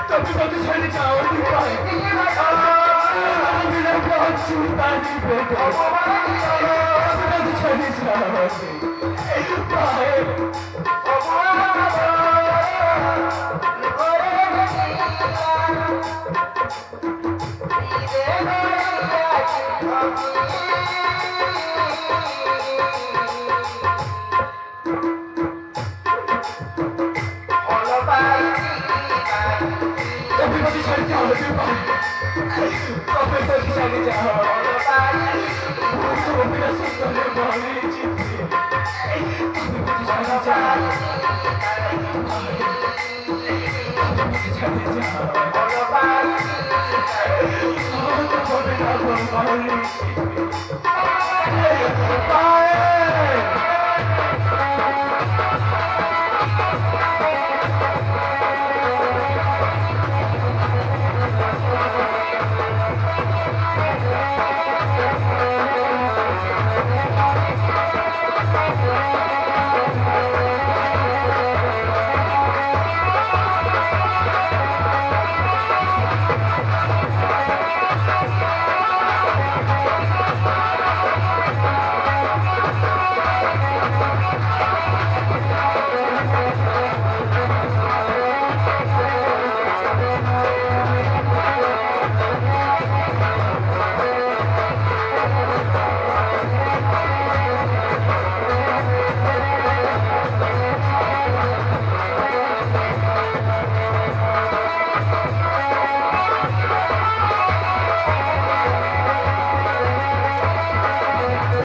তবে কত ছেড়ে যাওয়ার উপায় আমি রেখে হচ্ছি তারি বেঁধে কত ছেড়ে যাওয়ার এই উপায় Everybody try to tell everybody. Everybody try to tell everybody. So we are so sorry about it. Everybody try to tell everybody. Try to tell everybody.